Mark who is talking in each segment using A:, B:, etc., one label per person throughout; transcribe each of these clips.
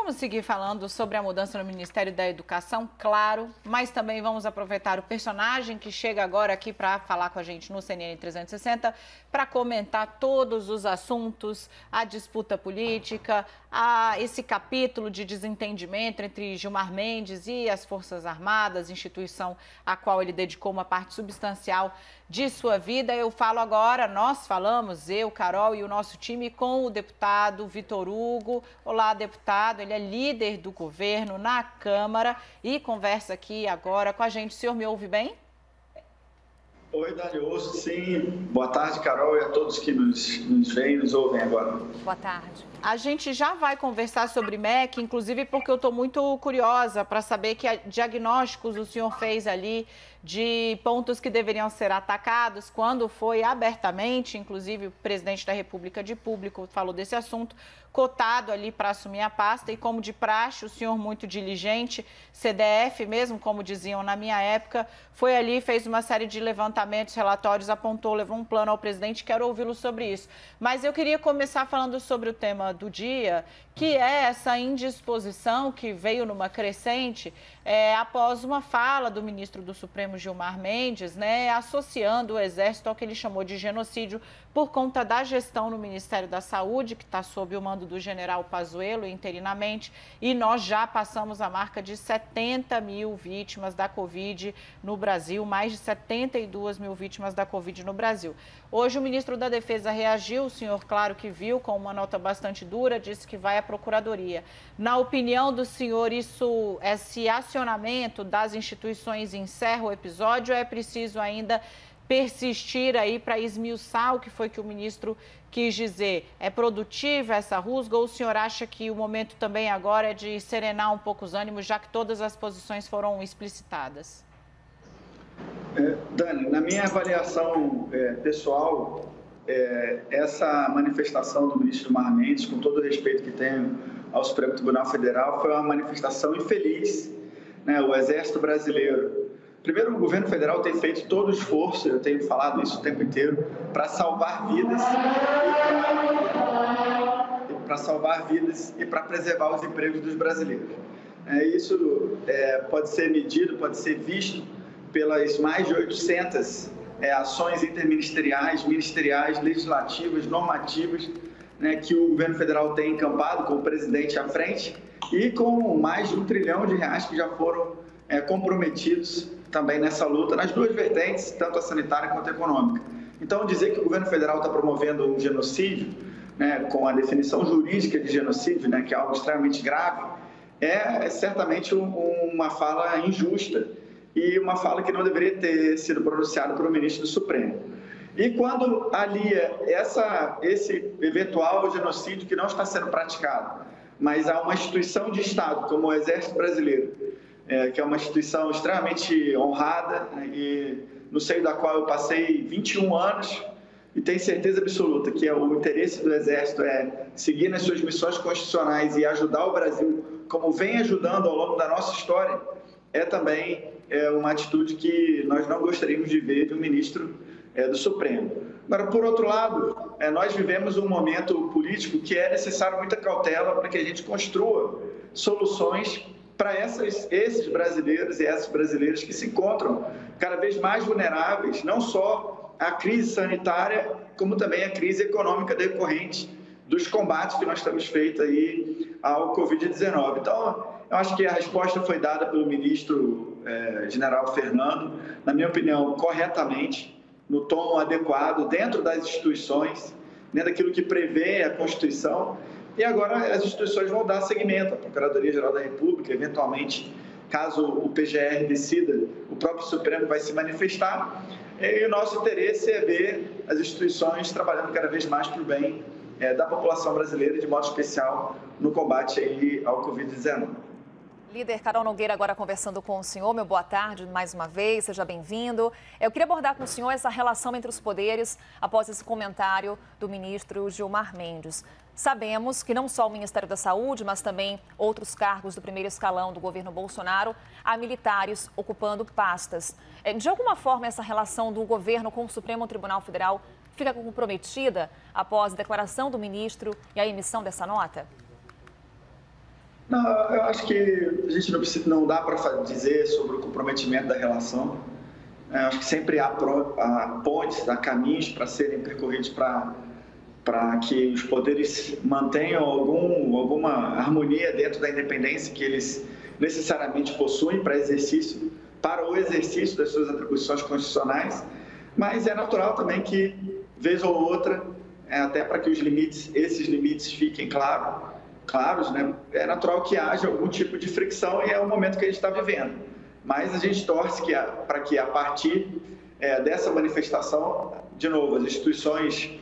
A: Vamos seguir falando sobre a mudança no Ministério da Educação, claro, mas também vamos aproveitar o personagem que chega agora aqui para falar com a gente no CNN 360, para comentar todos os assuntos, a disputa política, esse capítulo de desentendimento entre Gilmar Mendes e as Forças Armadas, instituição a qual ele dedicou uma parte substancial de sua vida. Eu falo agora, nós falamos, eu, Carol e o nosso time, com o deputado Vitor Hugo. Olá, deputado, ele é líder do governo na Câmara e conversa aqui agora com a gente. O senhor me ouve bem?
B: Oi, Dani, ouço sim. Boa tarde, Carol, e a todos que nos veem e nos ouvem agora.
A: Boa tarde. A gente já vai conversar sobre MEC, inclusive porque eu estou muito curiosa para saber que diagnósticos o senhor fez ali de pontos que deveriam ser atacados quando foi abertamente, inclusive o presidente da República de Público falou desse assunto, cotado ali para assumir a pasta e como de praxe, o senhor muito diligente, CDF mesmo, como diziam na minha época, foi ali, fez uma série de levantamentos, relatórios, apontou, levou um plano ao presidente, quero ouvi-lo sobre isso. Mas eu queria começar falando sobre o tema do dia, que é essa indisposição que veio numa crescente após uma fala do ministro do Supremo, Gilmar Mendes, associando o Exército ao que ele chamou de genocídio por conta da gestão no Ministério da Saúde, que está sob o mando do general Pazuello interinamente, e nós já passamos a marca de 70 mil vítimas da Covid no Brasil, mais de 72 mil vítimas da Covid no Brasil. Hoje o ministro da Defesa reagiu, o senhor, claro que viu, com uma nota bastante dura, disse que vai à Procuradoria. Na opinião do senhor, esse acionamento das instituições encerra o episódio ou é preciso ainda persistir aí para esmiuçar o que foi que o ministro quis dizer? É produtiva essa rusga ou o senhor acha que o momento também agora é de serenar um pouco os ânimos, já que todas as posições foram explicitadas?
B: Dani, na minha avaliação pessoal, essa manifestação do ministro Gilmar Mendes, com todo o respeito que tenho ao Supremo Tribunal Federal, foi uma manifestação infeliz. O Exército Brasileiro, primeiro, o governo federal tem feito todo o esforço, eu tenho falado isso o tempo inteiro, para salvar vidas e para preservar os empregos dos brasileiros. Isso pode ser medido, pode ser visto pelas mais de 800 ações interministeriais, ministeriais, legislativas, normativas, que o governo federal tem encampado com o presidente à frente e com mais de R$1 trilhão que já foram comprometidos também nessa luta, nas duas vertentes, tanto a sanitária quanto a econômica. Então, dizer que o governo federal está promovendo um genocídio, com a definição jurídica de genocídio, que é algo extremamente grave, é certamente uma fala injusta e uma fala que não deveria ter sido pronunciada por um ministro do Supremo. E quando alia esse eventual genocídio que não está sendo praticado, mas há uma instituição de Estado, como o Exército Brasileiro, que é uma instituição extremamente honrada e no seio da qual eu passei 21 anos e tenho certeza absoluta que o interesse do Exército é seguir nas suas missões constitucionais e ajudar o Brasil como vem ajudando ao longo da nossa história, também uma atitude que nós não gostaríamos de ver de um ministro do Supremo. Agora, por outro lado, nós vivemos um momento político que é necessário muita cautela para que a gente construa soluções para esses brasileiros e essas brasileiras que se encontram cada vez mais vulneráveis, não só à crise sanitária, como também à crise econômica decorrente dos combates que nós temos feito aí ao Covid-19. Então, eu acho que a resposta foi dada pelo ministro general Fernando, na minha opinião, corretamente, no tom adequado, dentro das instituições, dentro daquilo que prevê a Constituição. E agora as instituições vão dar seguimento. A Procuradoria-Geral da República, eventualmente, caso o PGR decida, o próprio Supremo vai se manifestar. E o nosso interesse é ver as instituições trabalhando cada vez mais para o bem da população brasileira, de modo especial no combate aí ao Covid-19.
C: Líder Carol Nogueira agora conversando com o senhor. Meu boa tarde mais uma vez, seja bem-vindo. Eu queria abordar com o senhor essa relação entre os poderes após esse comentário do ministro Gilmar Mendes. Sabemos que não só o Ministério da Saúde, mas também outros cargos do primeiro escalão do governo Bolsonaro, há militares ocupando pastas. De alguma forma, essa relação do governo com o Supremo Tribunal Federal fica comprometida após a declaração do ministro e a emissão dessa nota?
B: Não, eu acho que a gente não dá para dizer sobre o comprometimento da relação. Acho que sempre há pontes, há caminhos para serem percorridos para que os poderes mantenham alguma harmonia dentro da independência que eles necessariamente possuem para o exercício das suas atribuições constitucionais, mas é natural também que, vez ou outra, até para que esses limites fiquem claros, né? É natural que haja algum tipo de fricção e é o momento que a gente está vivendo. Mas a gente torce para que, a partir dessa manifestação, de novo, as instituições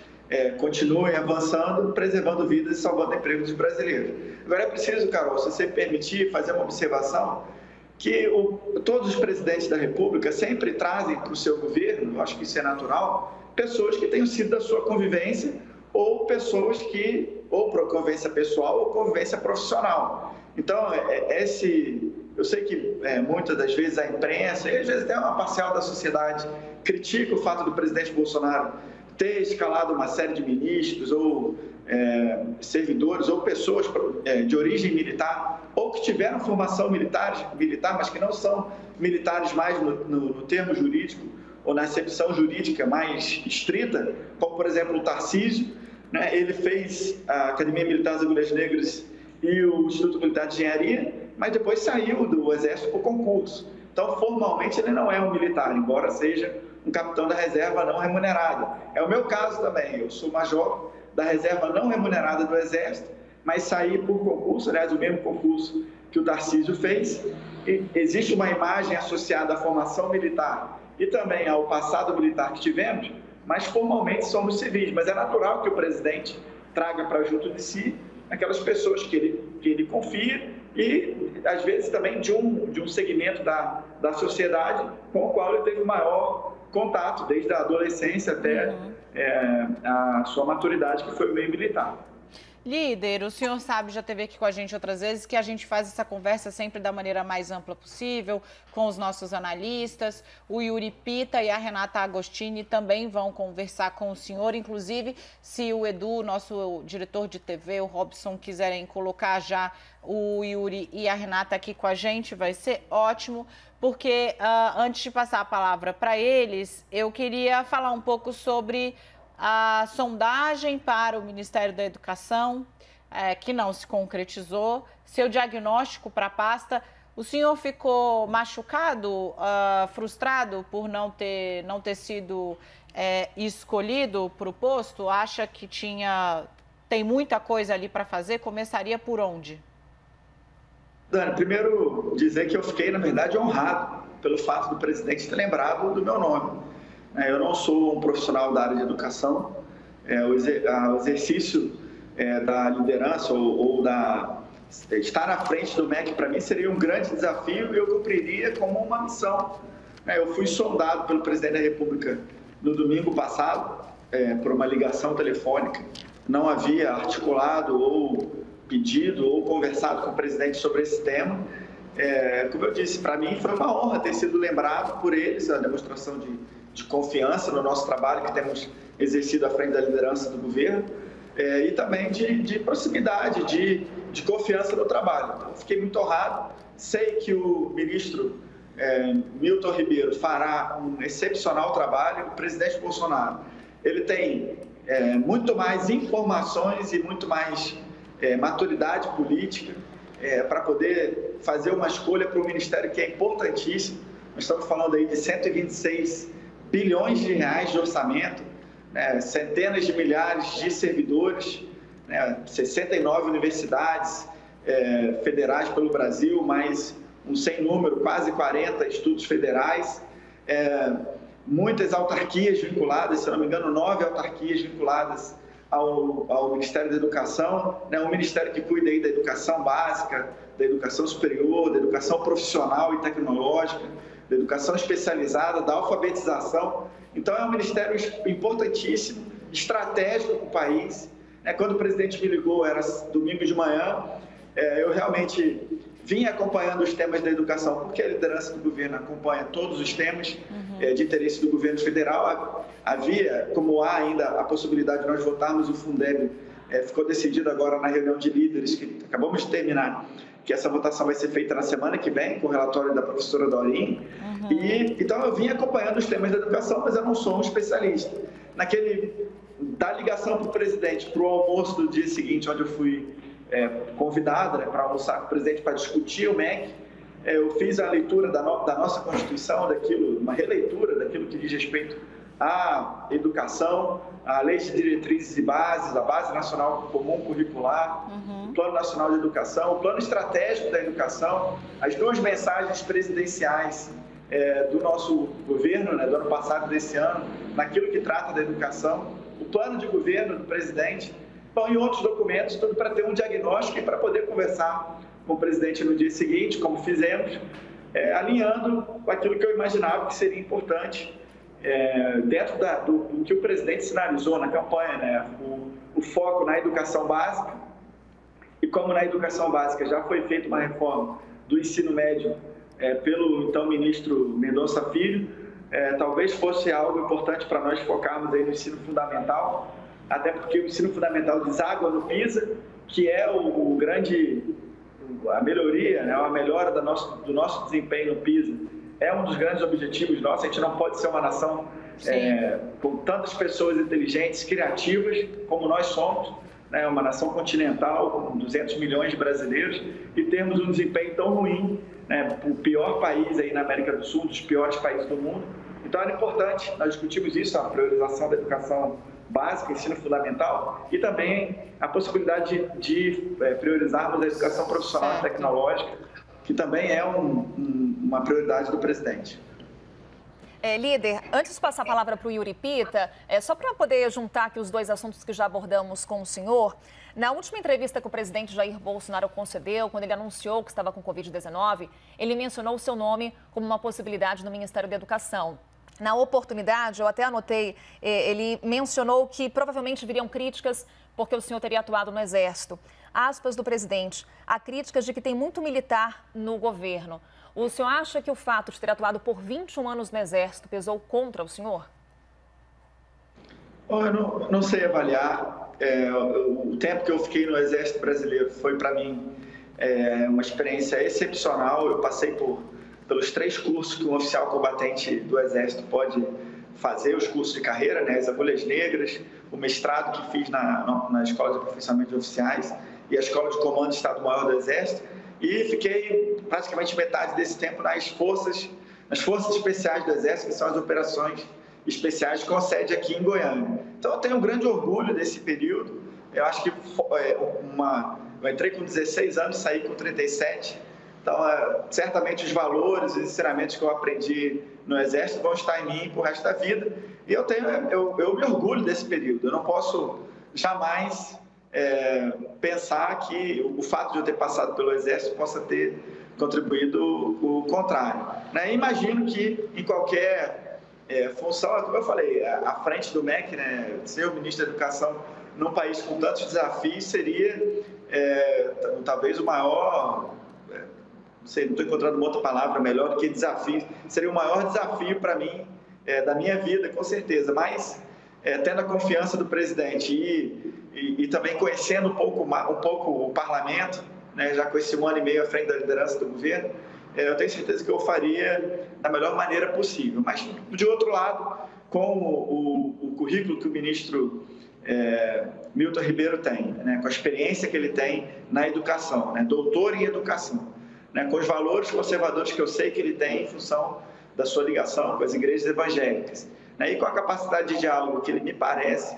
B: continuem avançando, preservando vidas e salvando empregos dos brasileiros. Agora é preciso, Carol, se você permitir, fazer uma observação que todos os presidentes da República sempre trazem para o seu governo, eu acho que isso é natural, pessoas que tenham sido da sua convivência ou pessoas ou por convivência pessoal ou convivência profissional. Então, eu sei que muitas das vezes a imprensa, e às vezes até uma parcial da sociedade, critica o fato do presidente Bolsonaro ter escalado uma série de ministros ou servidores ou pessoas de origem militar ou que tiveram formação militar, mas que não são militares mais no termo jurídico ou na acepção jurídica mais estrita, como, por exemplo, o Tarcísio, né? Ele fez a Academia Militar das Agulhas Negras e o Instituto Militar de Engenharia, mas depois saiu do Exército por concurso. Então, formalmente, ele não é um militar, embora seja um capitão da reserva não remunerada. É o meu caso também, eu sou major da reserva não remunerada do Exército, mas saí por concurso, aliás, o mesmo concurso que o Tarcísio fez. E existe uma imagem associada à formação militar e também ao passado militar que tivemos, mas formalmente somos civis. Mas é natural que o presidente traga para junto de si aquelas pessoas que ele confia e, às vezes, também de um segmento da sociedade com o qual ele teve maior contato, desde a adolescência até a sua maturidade, que foi o meio militar.
A: Líder, o senhor sabe, já esteve aqui com a gente outras vezes, que a gente faz essa conversa sempre da maneira mais ampla possível, com os nossos analistas. O Yuri Pita e a Renata Agostini também vão conversar com o senhor. Inclusive, se o Edu, nosso diretor de TV, o Robson, quiserem colocar já o Yuri e a Renata aqui com a gente, vai ser ótimo. Porque antes de passar a palavra para eles, eu queria falar um pouco sobre a sondagem para o Ministério da Educação, que não se concretizou, seu diagnóstico para a pasta. O senhor ficou machucado, frustrado por não ter sido escolhido para o posto? Acha que tem muita coisa ali para fazer? Começaria por onde?
B: Dani, primeiro dizer que eu fiquei, na verdade, honrado pelo fato do presidente ter lembrado do meu nome. Eu não sou um profissional da área de educação. O exercício da liderança ou estar à frente do MEC, para mim, seria um grande desafio e eu cumpriria como uma missão. Eu fui sondado pelo presidente da República no domingo passado por uma ligação telefônica. Não havia articulado ou pedido ou conversado com o presidente sobre esse tema. Como eu disse, para mim foi uma honra ter sido lembrado por eles, a demonstração de confiança no nosso trabalho que temos exercido à frente da liderança do governo e também de proximidade, de confiança no trabalho. Então, fiquei muito honrado. Sei que o ministro Milton Ribeiro fará um excepcional trabalho. O presidente Bolsonaro, ele tem muito mais informações e muito mais maturidade política para poder fazer uma escolha para um ministério que é importantíssimo. Nós estamos falando aí de 126 bilhões de reais de orçamento, centenas de milhares de servidores, 69 universidades federais pelo Brasil, mais um sem número, quase 40 institutos federais, muitas autarquias vinculadas, se não me engano, 9 autarquias vinculadas ao Ministério da Educação, um ministério que cuida aí da educação básica, da educação superior, da educação profissional e tecnológica, da educação especializada, da alfabetização. Então, é um ministério importantíssimo, estratégico para o país. Quando o presidente me ligou, era domingo de manhã, eu realmente vim acompanhando os temas da educação, porque a liderança do governo acompanha todos os temas de interesse do governo federal. Havia, como há ainda a possibilidade de nós votarmos o Fundeb, ficou decidido agora na reunião de líderes, que acabamos de terminar, que essa votação vai ser feita na semana que vem, com o relatório da professora Dorinha. Então, eu vim acompanhando os temas da educação, mas eu não sou um especialista. Da ligação para o presidente, para o almoço do dia seguinte, onde eu fui convidado, né, para almoçar com o presidente para discutir o MEC, eu fiz a leitura da nossa Constituição, uma releitura daquilo que diz respeito à educação, a Lei de Diretrizes e Bases, a Base Nacional Comum Curricular, o Plano Nacional de Educação, o Plano Estratégico da Educação, as 2 mensagens presidenciais do nosso governo, né, do ano passado e desse ano, naquilo que trata da educação, o plano de governo do presidente, e outros documentos, tudo para ter um diagnóstico e para poder conversar com o presidente no dia seguinte, como fizemos, alinhando com aquilo que eu imaginava que seria importante dentro do que o presidente sinalizou na campanha, né? O foco na educação básica, e como na educação básica já foi feita uma reforma do ensino médio pelo então ministro Mendonça Filho, talvez fosse algo importante para nós focarmos aí no ensino fundamental, até porque o ensino fundamental deságua no PISA, que é a melhoria, né, a melhora do nosso desempenho no PISA, é um dos grandes objetivos nossos. A gente não pode ser uma nação com tantas pessoas inteligentes, criativas, como nós somos, né, uma nação continental com 200 milhões de brasileiros, e termos um desempenho tão ruim, né, o pior país aí na América do Sul, dos piores países do mundo. Então, era importante, nós discutimos isso, a priorização da educação básica, ensino fundamental, e também a possibilidade de priorizarmos a educação profissional e tecnológica, que também é uma prioridade do presidente.
C: Líder, antes de passar a palavra para o Yuri Pita, só para poder juntar aqui os 2 assuntos que já abordamos com o senhor, na última entrevista que o presidente Jair Bolsonaro concedeu, quando ele anunciou que estava com Covid-19, ele mencionou o seu nome como uma possibilidade no Ministério da Educação. Na oportunidade, eu até anotei, ele mencionou que provavelmente viriam críticas porque o senhor teria atuado no Exército. Aspas do presidente, há críticas de que tem muito militar no governo. O senhor acha que o fato de ter atuado por 21 anos no Exército pesou contra o senhor?
B: Eu não sei avaliar. O tempo que eu fiquei no Exército Brasileiro foi, para mim, uma experiência excepcional. Eu passei pelos 3 cursos que um oficial combatente do Exército pode fazer, os cursos de carreira, né, as agulhas negras, o mestrado que fiz na Escola de Aperfeiçoamento de Oficiais e a Escola de Comando de Estado-Maior do Exército, e fiquei praticamente metade desse tempo nas forças especiais do Exército, que são as operações especiais com sede aqui em Goiânia. Então, eu tenho um grande orgulho desse período. Eu acho que eu entrei com 16 anos, saí com 37. Então, certamente os valores, os ensinamentos que eu aprendi no Exército vão estar em mim pro resto da vida. E eu me orgulho desse período. Eu não posso jamais pensar que o fato de eu ter passado pelo Exército possa ter contribuído o contrário, né? Imagino que em qualquer função, como eu falei, à frente do MEC, né, ser o ministro da Educação num país com tantos desafios seria talvez o maior... não sei, não estou encontrando uma outra palavra melhor do que desafio. Seria o maior desafio para mim, da minha vida, com certeza. Mas, tendo a confiança do presidente e também conhecendo um pouco o parlamento, né, já com esse 1 ano e meio à frente da liderança do governo, eu tenho certeza que eu faria da melhor maneira possível. Mas, de outro lado, com o currículo que o ministro Milton Ribeiro tem, né, com a experiência que ele tem na educação, né, doutor em educação, né, com os valores conservadores que eu sei que ele tem em função da sua ligação com as igrejas evangélicas, né, e com a capacidade de diálogo que ele me parece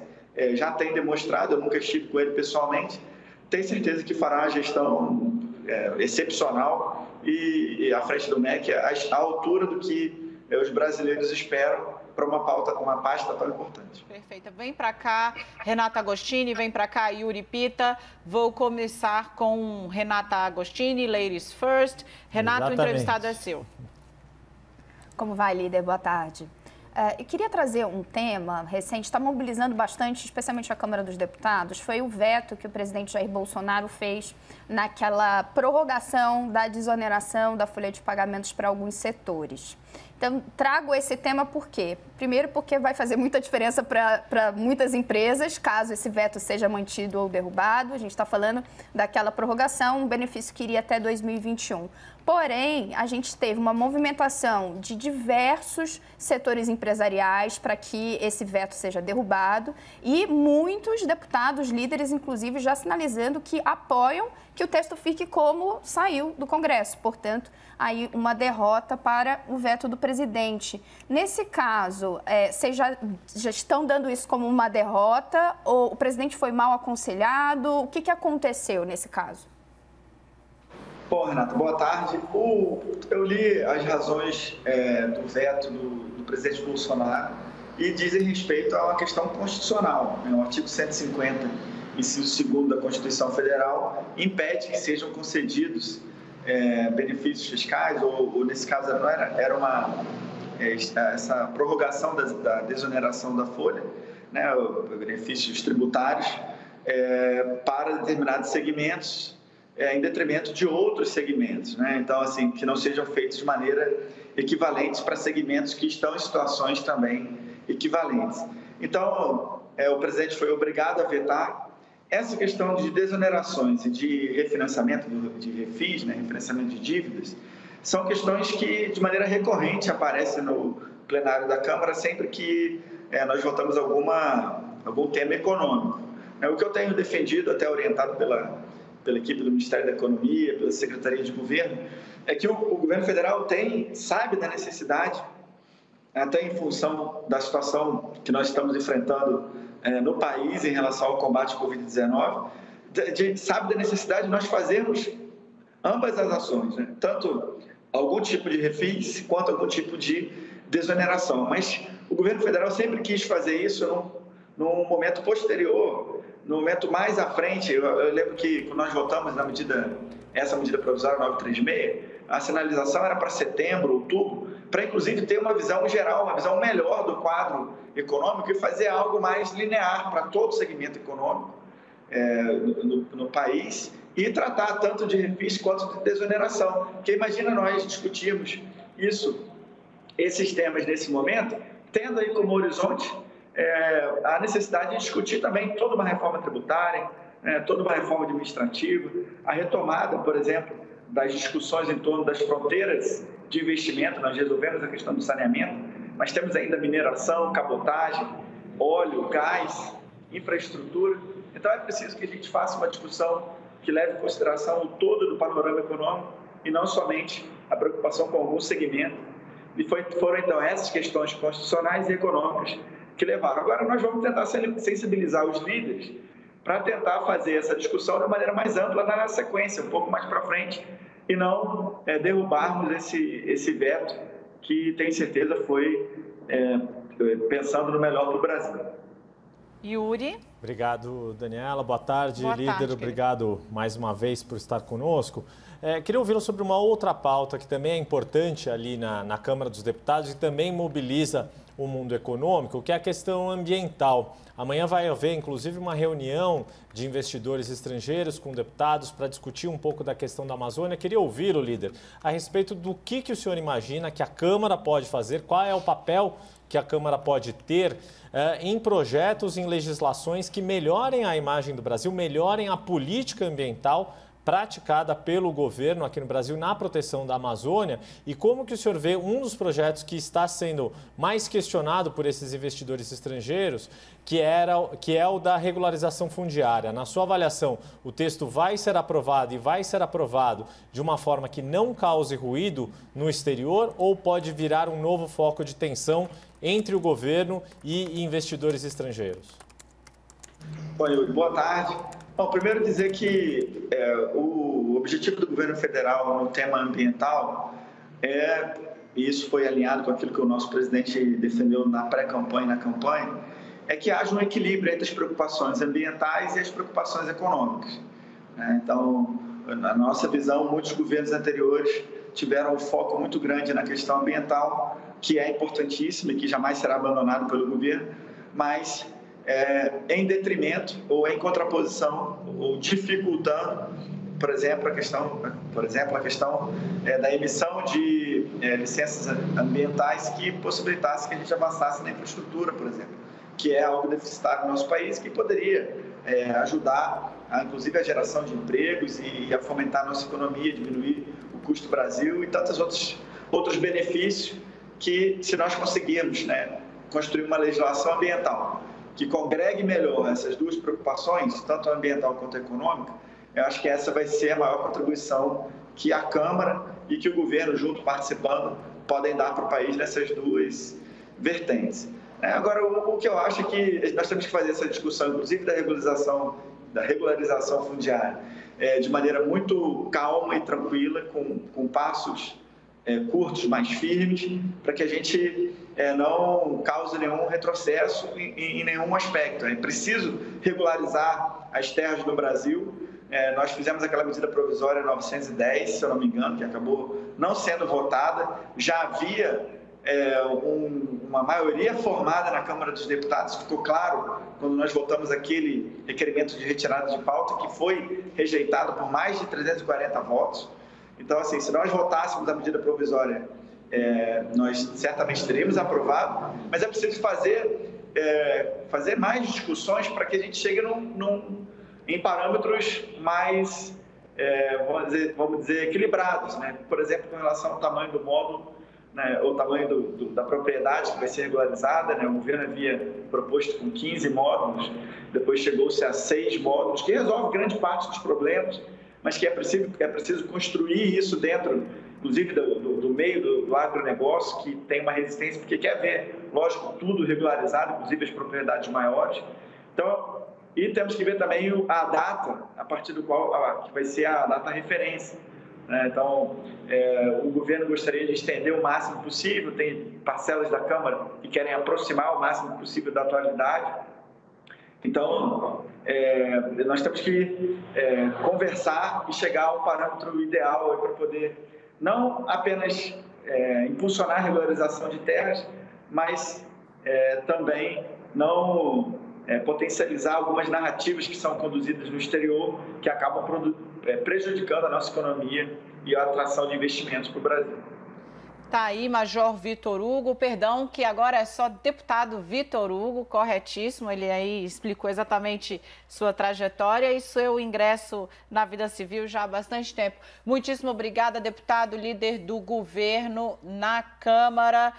B: já tem demonstrado, eu nunca estive com ele pessoalmente, tenho certeza que fará uma gestão excepcional e à frente do MEC à altura do que os brasileiros esperam para uma pasta tão importante.
A: Perfeito. Vem para cá, Renata Agostini, vem para cá, Yuri Pita. Vou começar com Renata Agostini, Ladies First. Renato, o entrevistado é seu.
D: Como vai, líder? Boa tarde. Eu queria trazer um tema recente, está mobilizando bastante, especialmente a Câmara dos Deputados, foi o veto que o presidente Jair Bolsonaro fez naquela prorrogação da desoneração da folha de pagamentos para alguns setores. Então, trago esse tema por quê? Primeiro, porque vai fazer muita diferença para muitas empresas, caso esse veto seja mantido ou derrubado. A gente está falando daquela prorrogação, um benefício que iria até 2021. Porém, a gente teve uma movimentação de diversos setores empresariais para que esse veto seja derrubado e muitos deputados, líderes, inclusive, já sinalizando que apoiam que o texto fique como saiu do Congresso. Portanto, aí uma derrota para o veto do presidente. Nesse caso, vocês já estão dando isso como uma derrota ou o presidente foi mal aconselhado? O que aconteceu nesse caso?
B: Bom, Renata, boa tarde. Eu li as razões do veto do presidente Bolsonaro e dizem respeito a uma questão constitucional. O artigo 150, inciso 2º da Constituição Federal, impede que sejam concedidos benefícios fiscais, ou nesse caso era essa prorrogação da desoneração da folha, né, benefícios tributários, para determinados segmentos, em detrimento de outros segmentos, né? Então, assim, que não sejam feitos de maneira equivalente para segmentos que estão em situações também equivalentes. Então, o presidente foi obrigado a vetar essa questão de desonerações e de refinanciamento de refis, né, refinanciamento de dívidas, são questões que, de maneira recorrente, aparecem no plenário da Câmara sempre que nós votamos algum tema econômico. O que eu tenho defendido, até orientado pela equipe do Ministério da Economia, pela Secretaria de Governo, é que o governo federal sabe da necessidade, até em função da situação que nós estamos enfrentando no país em relação ao combate à Covid-19, sabe da necessidade de nós fazermos ambas as ações, né? Tanto algum tipo de refis quanto algum tipo de desoneração. Mas o governo federal sempre quis fazer isso num momento posterior, no momento mais à frente. Eu lembro que quando nós votamos essa medida provisória 936, a sinalização era para setembro, outubro, para inclusive ter uma visão geral, uma visão melhor do quadro econômico e fazer algo mais linear para todo o segmento econômico no país e tratar tanto de refis quanto de desoneração. Porque imagina nós discutirmos esses temas nesse momento, tendo aí como horizonte a necessidade de discutir também toda uma reforma tributária, toda uma reforma administrativa, a retomada, por exemplo, das discussões em torno das fronteiras de investimento. Nós resolvemos a questão do saneamento, mas temos ainda mineração, cabotagem, óleo, gás, infraestrutura. Então é preciso que a gente faça uma discussão que leve em consideração o todo do panorama econômico e não somente a preocupação com algum segmento. E foram então essas questões constitucionais e econômicas que levaram. Agora nós vamos tentar sensibilizar os líderes para tentar fazer essa discussão de maneira mais ampla na sequência, um pouco mais para frente, e não derrubarmos esse veto que, tenho certeza, foi pensando no melhor para o Brasil.
A: Yuri.
E: Obrigado, Daniela. Boa tarde,
A: Boa
E: líder.
A: tarde,
E: obrigado mais uma vez por estar conosco. Queria ouvi-lo sobre uma outra pauta que também é importante ali na Câmara dos Deputados e também mobiliza o mundo econômico, que é a questão ambiental. Amanhã vai haver, inclusive, uma reunião de investidores estrangeiros com deputados para discutir um pouco da questão da Amazônia. Queria ouvi-lo, líder, a respeito do que o senhor imagina que a Câmara pode fazer, qual é o papel que a Câmara pode ter em projetos, em legislações que melhorem a imagem do Brasil, melhorem a política ambiental praticada pelo governo aqui no Brasil na proteção da Amazônia, e como que o senhor vê um dos projetos que está sendo mais questionado por esses investidores estrangeiros, que é o da regularização fundiária. Na sua avaliação, o texto vai ser aprovado e vai ser aprovado de uma forma que não cause ruído no exterior ou pode virar um novo foco de tensão entre o governo e investidores estrangeiros?
B: Oi, boa tarde. Bom, primeiro dizer que o objetivo do governo federal no tema ambiental e isso foi alinhado com aquilo que o nosso presidente defendeu na pré-campanha e na campanha, é que haja um equilíbrio entre as preocupações ambientais e as preocupações econômicas. Então, na nossa visão, muitos governos anteriores tiveram um foco muito grande na questão ambiental, que é importantíssima e que jamais será abandonado pelo governo, mas em detrimento ou em contraposição ou dificultando por exemplo, a questão da emissão de licenças ambientais que possibilitasse que a gente avançasse na infraestrutura, por exemplo, que é algo deficitário no nosso país, que poderia ajudar, inclusive, a geração de empregos e a fomentar a nossa economia, diminuir o custo do Brasil e tantos outros benefícios que, se nós conseguirmos, né, construir uma legislação ambiental que congregue melhor essas duas preocupações, tanto a ambiental quanto a econômica, eu acho que essa vai ser a maior contribuição que a Câmara e que o governo, junto, participando, podem dar para o país nessas duas vertentes. Agora, o que eu acho é que nós temos que fazer essa discussão, inclusive da regularização fundiária, de maneira muito calma e tranquila, com passos curtos, mais firmes, para que a gente não cause nenhum retrocesso em nenhum aspecto. É preciso regularizar as terras no Brasil. Nós fizemos aquela medida provisória 910, se eu não me engano, que acabou não sendo votada. Já havia uma maioria formada na Câmara dos Deputados, ficou claro quando nós votamos aquele requerimento de retirada de pauta, que foi rejeitado por mais de 340 votos. Então, assim, se nós votássemos a medida provisória, nós certamente teríamos aprovado, mas é preciso fazer mais discussões para que a gente chegue em parâmetros mais, vamos dizer, equilibrados, né? Por exemplo, com relação ao tamanho do módulo, né, o tamanho da propriedade que vai ser regularizada, né? O governo havia proposto com 15 módulos, depois chegou-se a 6 módulos, que resolve grande parte dos problemas, mas que é preciso construir isso dentro, inclusive, do meio do agronegócio, que tem uma resistência, porque quer ver, lógico, tudo regularizado, inclusive as propriedades maiores. Então, e temos que ver também a data, a partir do qual que vai ser a data referência. Então, o governo gostaria de estender o máximo possível, tem parcelas da Câmara que querem aproximar o máximo possível da atualidade. Então, nós temos que conversar e chegar a um parâmetro ideal para poder não apenas impulsionar a regularização de terras, mas também não potencializar algumas narrativas que são conduzidas no exterior, que acabam prejudicando a nossa economia e a atração de investimentos para o Brasil.
A: Tá aí, Major Vitor Hugo, perdão, que agora é só deputado Vitor Hugo, corretíssimo, ele aí explicou exatamente sua trajetória e seu ingresso na vida civil já há bastante tempo. Muitíssimo obrigada, deputado, líder do governo na Câmara.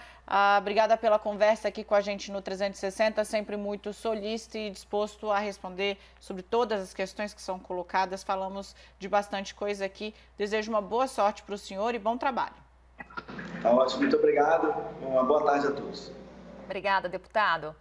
A: Obrigada pela conversa aqui com a gente no 360, sempre muito solícito e disposto a responder sobre todas as questões que são colocadas. Falamos de bastante coisa aqui. Desejo uma boa sorte para o senhor e bom trabalho.
B: Tá ótimo, muito obrigado. Uma boa tarde a todos.
C: Obrigada, deputado.